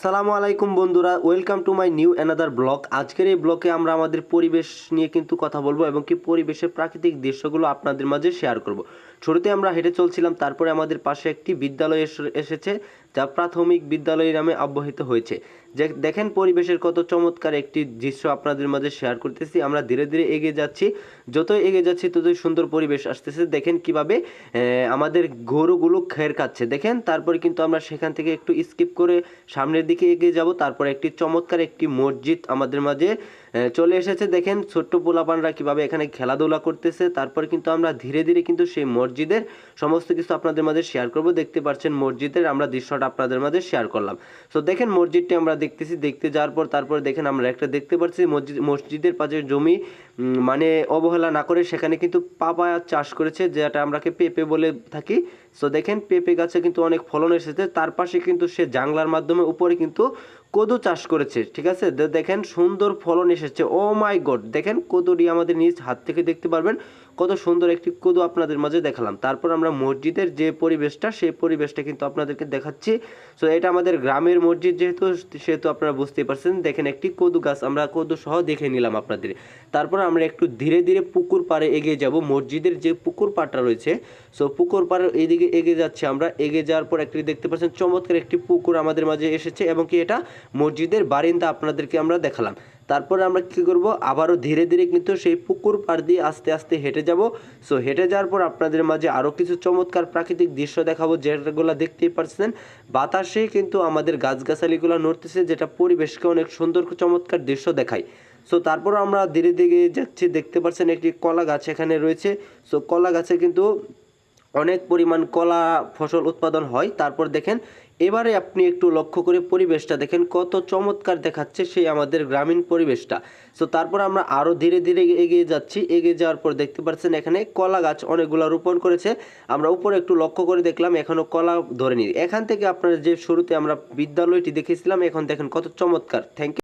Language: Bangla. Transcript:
আসসালামু আলাইকুম বন্ধুরা, welcome to my new another blog. আজকের এই ব্লগে আমরা আমাদের পরিবেশ নিয়ে কিন্তু কথা বলবো এবং কি পরিবেশের প্রাকৃতিক দৃশ্যগুলো আপনাদের মাঝে শেয়ার করব। শুরুতে আমরা হেঁটে চলছিলাম, তারপরে আমাদের পাশে একটি বিদ্যালয় এসেছে যা প্রাথমিক বিদ্যালয় নামে আখ্যায়িত হয়েছে। যে দেখেন পরিবেশের কত চমৎকার একটি দৃশ্য আপনাদের মাঝে শেয়ার করতেছি। আমরা ধীরে ধীরে এগিয়ে যাচ্ছি, যতই এগিয়ে যাচ্ছি ততই সুন্দর পরিবেশ আসতেছে। দেখেন কিভাবে আমাদের গরুগুলো খের খাচ্ছে দেখেন। তারপরে কিন্তু আমরা সেখান থেকে একটু স্কিপ করে সামনের দিকে এগিয়ে যাব। তারপরে একটি চমৎকার একটি মসজিদ আমাদের মাঝে চলে এসেছে। দেখেন ছোট্ট পোলাপানরা কিভাবে এখানে খেলাধুলা করতেছে। তারপরে কিন্তু আমরা ধীরে ধীরে কিন্তু সেই মসজিদের সমস্ত কিছু আপনাদের মাঝে শেয়ার করব। দেখতে পাচ্ছেন মসজিদের আমরা দৃশ্যটা আপনাদের মাঝে শেয়ার করলাম। তো দেখেন মসজিদটি আমরা দেখতেছি, দেখতে যাওয়ার পর তারপরে দেখেন আমরা একটা দেখতে পাচ্ছি মসজিদের পাশে জমি মানে অবহেলা না করে সেখানে কিন্তু পাপায়া চাষ করেছে, যেটা আমরাকে পেঁপে বলে থাকি। সো দেখেন পেঁপে গাছে কিন্তু অনেক ফলন এসেছে। তার পাশে কিন্তু সে জাংলার মাধ্যমে উপরে কিন্তু কদু চাষ করেছে, ঠিক আছে। দেখেন সুন্দর ফলন এসেছে। ও মাই গড, দেখেন কদুটি আমাদের নিজ হাত থেকে দেখতে পারবেন কত সুন্দর একটি কদু আপনাদের মাঝে দেখালাম। তারপর আমরা মসজিদের যে পরিবেশটা, সেই পরিবেশটা কিন্তু আপনাদেরকে দেখাচ্ছি। সো এটা আমাদের গ্রামের মসজিদ সেহেতু আপনারা বুঝতেই পারছেন। দেখেন একটি কদু গাছ আমরা কদু সহ দেখে নিলাম আপনাদের। তারপর আমরা একটু ধীরে ধীরে পুকুর পাড়ে এগিয়ে যাব। মসজিদের যে পুকুর পাড়টা রয়েছে, সো পুকুর পাড়ের এইদিকে এগিয়ে যাচ্ছি আমরা। এগিয়ে যাওয়ার পর একটি দেখতে পাচ্ছেন চমৎকার একটি পুকুর আমাদের মাঝে এসেছে এবং কি এটা মসজিদের বারিন্দা আপনাদেরকে আমরা দেখালাম। তারপরে আমরা কি করব, আবারও ধীরে ধীরে কিন্তু সেই পুকুর পাড় দিয়ে আস্তে আস্তে হেঁটে যাব। সো হেঁটে যাওয়ার পর আপনাদের মাঝে আরও কিছু চমৎকার প্রাকৃতিক দৃশ্য দেখাবো, যেগুলো দেখতেই পাচ্ছেন বাতাসে কিন্তু আমাদের গাছগাছালিগুলো নড়তেছে, যেটা পরিবেশকে অনেক সুন্দর চমৎকার দৃশ্য দেখায়। সো তারপর আমরা ধীরে ধীরে যাচ্ছি, দেখতে পাচ্ছেন একটি কলা গাছ এখানে রয়েছে। সো কলা গাছে কিন্তু অনেক পরিমাণ কলা ফসল উৎপাদন হয়। তারপর দেখেন এবারে আপনি একটু লক্ষ্য করে পরিবেশটা দেখেন কত চমৎকার দেখাচ্ছে সেই আমাদের গ্রামীণ পরিবেশটা। সো তারপর আমরা আরও ধীরে ধীরে এগিয়ে যাচ্ছি। এগিয়ে যাওয়ার পর দেখতে পাচ্ছেন এখানে কলা গাছ অনেকগুলো রোপণ করেছে। আমরা উপরে একটু লক্ষ্য করে দেখলাম এখনও কলা ধরেনি। এখান থেকে আপনারা যে শুরুতে আমরা বিদ্যালয়টি দেখেছিলাম, এখন দেখেন কত চমৎকার। Thank you.